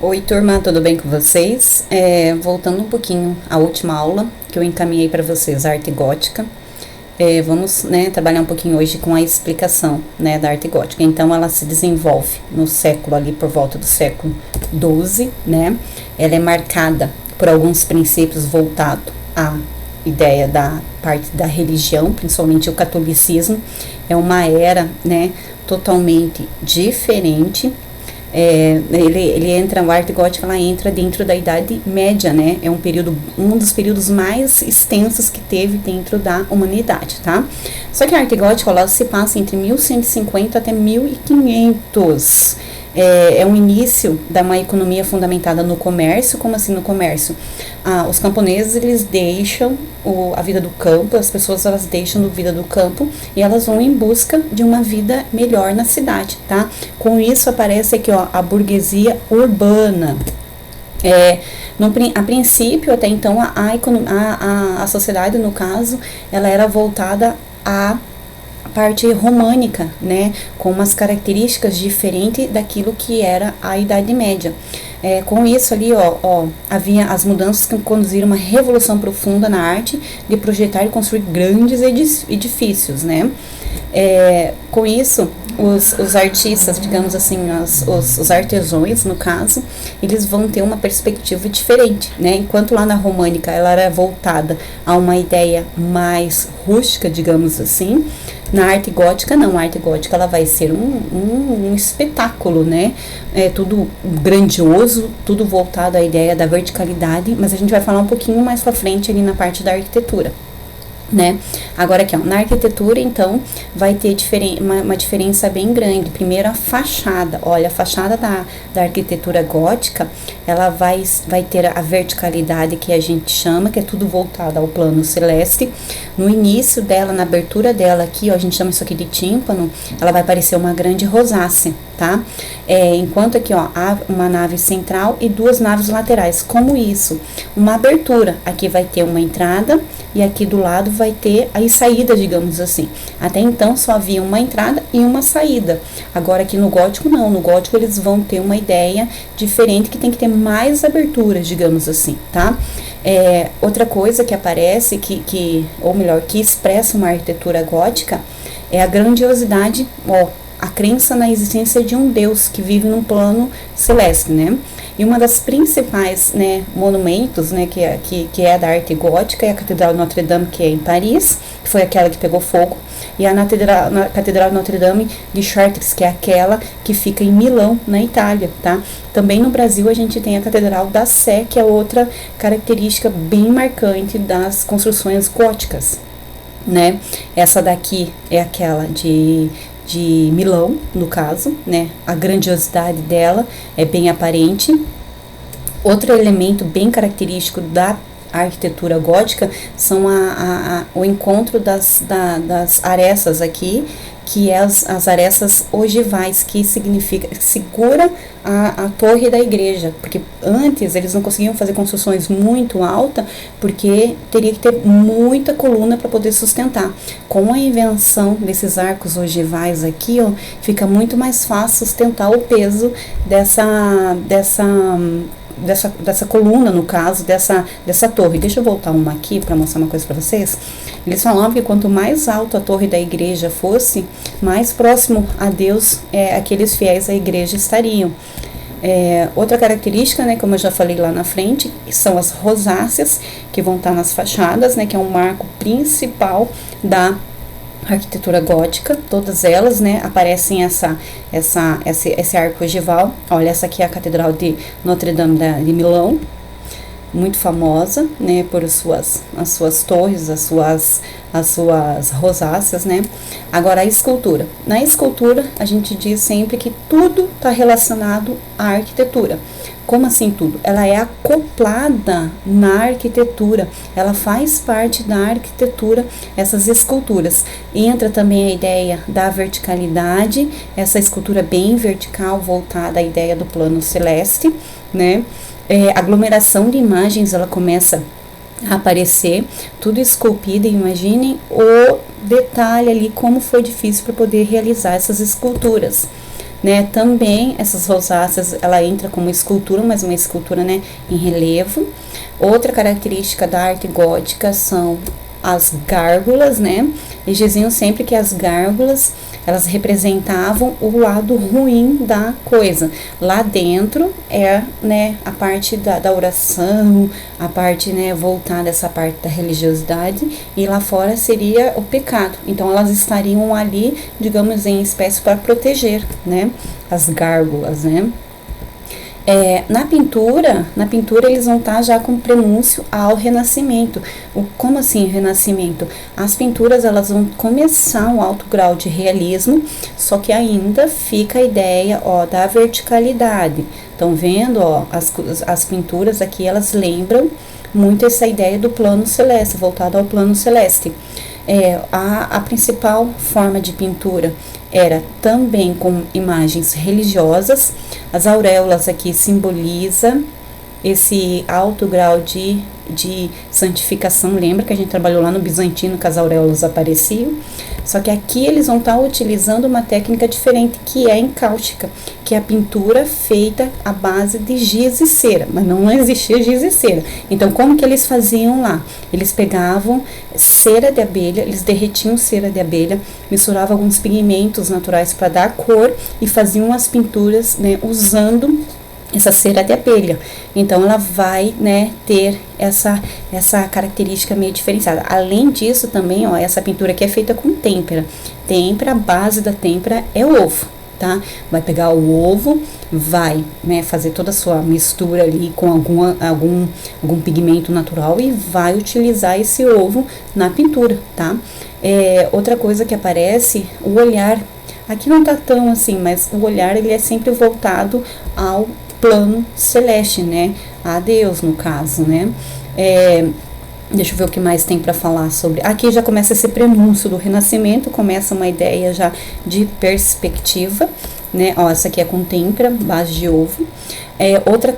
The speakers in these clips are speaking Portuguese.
Oi, turma, tudo bem com vocês? Voltando um pouquinho à última aula que eu encaminhei para vocês, a arte gótica. Vamos, trabalhar um pouquinho hoje com a explicação, da arte gótica. Então, ela se desenvolve no século ali, por volta do século XII, Ela é marcada por alguns princípios voltados à ideia da parte da religião, principalmente o catolicismo. É uma era, totalmente diferente. A arte gótica, ela entra dentro da Idade Média, É um dos períodos mais extensos que teve dentro da humanidade, tá? Só que a arte gótica, ela se passa entre 1150 até 1500. É um início de uma economia fundamentada no comércio. Como assim no comércio? Os camponeses, eles deixam a vida do campo, as pessoas, elas deixam a vida do campo e elas vão em busca de uma vida melhor na cidade, tá? Com isso aparece aqui, a burguesia urbana. A princípio, até então, a sociedade, no caso, ela era voltada à parte românica, com umas características diferentes daquilo que era a Idade Média. Com isso ali, havia as mudanças que conduziram uma revolução profunda na arte de projetar e construir grandes edifícios, Com isso, os artistas, digamos assim, os artesãos, no caso, eles vão ter uma perspectiva diferente, Enquanto lá na românica ela era voltada a uma ideia mais rústica, digamos assim, na arte gótica não. A arte gótica, ela vai ser um espetáculo, Tudo grandioso, tudo voltado à ideia da verticalidade, mas a gente vai falar um pouquinho mais pra frente ali na parte da arquitetura. Agora aqui, na arquitetura, então, vai ter uma diferença bem grande. Primeiro, a fachada. Olha, a fachada da arquitetura gótica, ela vai ter a verticalidade que a gente chama, que é tudo voltado ao plano celeste. No início dela, na abertura dela aqui, a gente chama isso aqui de tímpano, ela vai parecer uma grande rosácea, tá? Enquanto aqui, há uma nave central e duas naves laterais. Como isso? Uma abertura. Aqui vai ter uma entrada e aqui do lado vai ter a saída, digamos assim. Até então só havia uma entrada e uma saída. Agora aqui no gótico não. No gótico eles vão ter uma ideia diferente, que tem que ter mais aberturas, digamos assim, tá? Outra coisa que aparece, que expressa uma arquitetura gótica, é a grandiosidade, a crença na existência de um Deus que vive num plano celeste, E uma das principais, monumentos, que é da arte gótica, é a Catedral de Notre-Dame, que é em Paris, que foi aquela que pegou fogo, e a Catedral de Notre-Dame de Chartres, que é aquela que fica em Milão, na Itália, tá? Também no Brasil a gente tem a Catedral da Sé, que é outra característica bem marcante das construções góticas, Essa daqui é aquela de Milão, no caso, A grandiosidade dela é bem aparente. Outro elemento bem característico da arquitetura gótica são o encontro das arestas aqui, que é as arestas ogivais, que significa que segura a torre da igreja, porque antes eles não conseguiam fazer construções muito altas, porque teria que ter muita coluna para poder sustentar. Com a invenção desses arcos ogivais aqui, fica muito mais fácil sustentar o peso dessa coluna, no caso, dessa torre. Deixa eu voltar uma aqui para mostrar uma coisa para vocês. Eles falavam que quanto mais alta a torre da igreja fosse, mais próximo a Deus aqueles fiéis à igreja estariam. Outra característica, como eu já falei lá na frente, são as rosáceas, que vão estar nas fachadas, que é um marco principal da arquitetura gótica. Todas elas, aparecem esse arco ogival. Olha, essa aqui é a Catedral de Notre-Dame de Milão, muito famosa, por as suas torres, as suas rosáceas, Agora a escultura. Na escultura, a gente diz sempre que tudo está relacionado à arquitetura. Como assim tudo? Ela é acoplada na arquitetura, ela faz parte da arquitetura, essas esculturas. Entra também a ideia da verticalidade, essa escultura bem vertical, voltada à ideia do plano celeste, aglomeração de imagens, ela começa a aparecer, tudo esculpido. Imaginem o detalhe ali, como foi difícil para poder realizar essas esculturas. né? Também essas rosáceas, ela entra como escultura, mas uma escultura, né, em relevo. Outra característica da arte gótica são as gárgulas, né? Eles diziam sempre que as gárgulas, elas representavam o lado ruim da coisa. Lá dentro é, né, a parte da oração, a parte, né, voltada essa parte da religiosidade, e lá fora seria o pecado. Então elas estariam ali, digamos, em espécie para proteger, né, as gárgulas, né? Na pintura eles vão estar já com prenúncio ao Renascimento. Como assim Renascimento? As pinturas, elas vão começar um alto grau de realismo, só que ainda fica a ideia, ó, da verticalidade. Estão vendo, ó, as pinturas aqui, elas lembram muito essa ideia do plano celeste, voltado ao plano celeste. A principal forma de pintura era também com imagens religiosas. As auréolas aqui simboliza esse alto grau de santificação. Lembra que a gente trabalhou lá no Bizantino que as auréolas apareciam? Só que aqui eles vão estar utilizando uma técnica diferente, que é encáustica, que é a pintura feita à base de giz e cera, mas não existia giz e cera. Então, como que eles faziam lá? Eles pegavam cera de abelha, eles derretiam cera de abelha, misturavam alguns pigmentos naturais para dar cor e faziam as pinturas, né, usando essa cera de abelha. Então ela vai, né, ter essa característica meio diferenciada. Além disso também, ó, essa pintura aqui é feita com têmpera. A base da têmpera é o ovo, tá? Vai pegar o ovo, vai, né, fazer toda a sua mistura ali com algum pigmento natural e vai utilizar esse ovo na pintura, tá? Outra coisa que aparece, o olhar. Aqui não tá tão assim, mas o olhar, ele é sempre voltado ao plano celeste, né? A Deus, no caso, né? Deixa eu ver o que mais tem para falar sobre. Aqui já começa esse prenúncio do Renascimento, começa uma ideia já de perspectiva, né? Ó, essa aqui é com têmpera, base de ovo.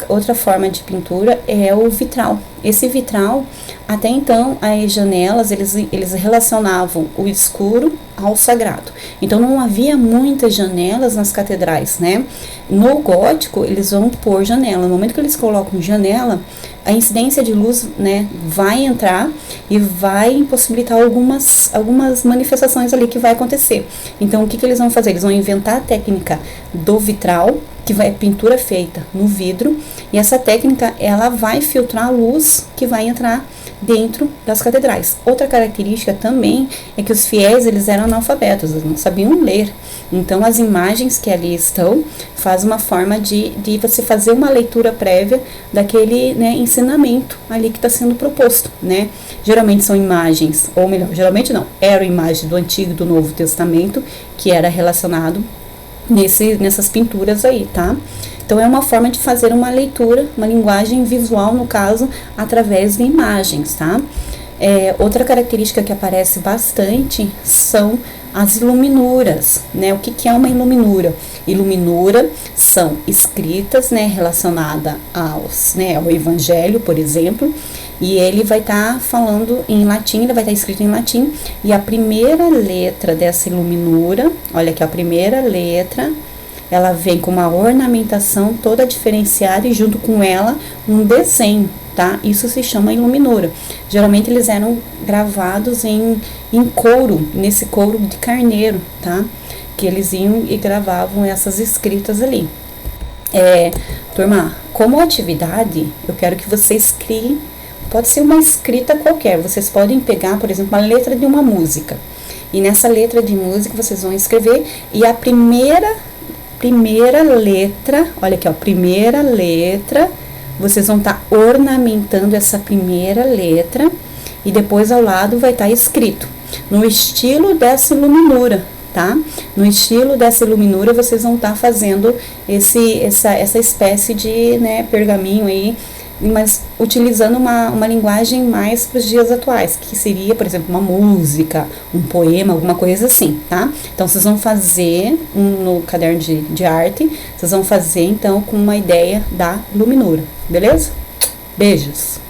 Outra forma de pintura é o vitral. Esse vitral, até então, as janelas, eles relacionavam o escuro ao sagrado. Então, não havia muitas janelas nas catedrais, né? No gótico, eles vão pôr janela. No momento que eles colocam janela, a incidência de luz, né, vai entrar e vai impossibilitar algumas manifestações ali que vai acontecer. Então, o que eles vão fazer? Eles vão inventar a técnica do vitral, que vai pintura feita no vidro, e essa técnica, ela vai filtrar a luz que vai entrar dentro das catedrais. Outra característica também é que os fiéis, eles eram analfabetos, eles não sabiam ler. Então, as imagens que ali estão faz uma forma de você fazer uma leitura prévia daquele, né, ensinamento ali que está sendo proposto, né? Geralmente são imagens, ou melhor, geralmente não, eram imagens do Antigo e do Novo Testamento que era relacionado nessas pinturas aí, tá? Então, é uma forma de fazer uma leitura, uma linguagem visual, no caso, através de imagens, tá? Outra característica que aparece bastante são as iluminuras, né? O que é uma iluminura? Iluminura são escritas, né, relacionada ao Evangelho, por exemplo, e ele vai estar falando em latim, ele vai estar escrito em latim, e a primeira letra dessa iluminura, olha aqui, a primeira letra, ela vem com uma ornamentação toda diferenciada e junto com ela um desenho, tá? Isso se chama iluminura. Geralmente eles eram gravados em couro, nesse couro de carneiro, tá? Que eles iam e gravavam essas escritas ali. Turma, como atividade, eu quero que vocês criem, pode ser uma escrita qualquer, vocês podem pegar, por exemplo, uma letra de uma música, e nessa letra de música vocês vão escrever, e a primeira letra, olha aqui, ó, primeira letra, vocês vão estar ornamentando essa primeira letra, e depois ao lado vai estar escrito, no estilo dessa iluminura, tá? No estilo dessa iluminura, vocês vão estar fazendo essa espécie de, né, pergaminho aí, mas utilizando uma linguagem mais para os dias atuais, que seria, por exemplo, uma música, um poema, alguma coisa assim, tá? Então, vocês vão fazer no caderno de arte, vocês vão fazer, então, com uma ideia da iluminura, beleza? Beijos!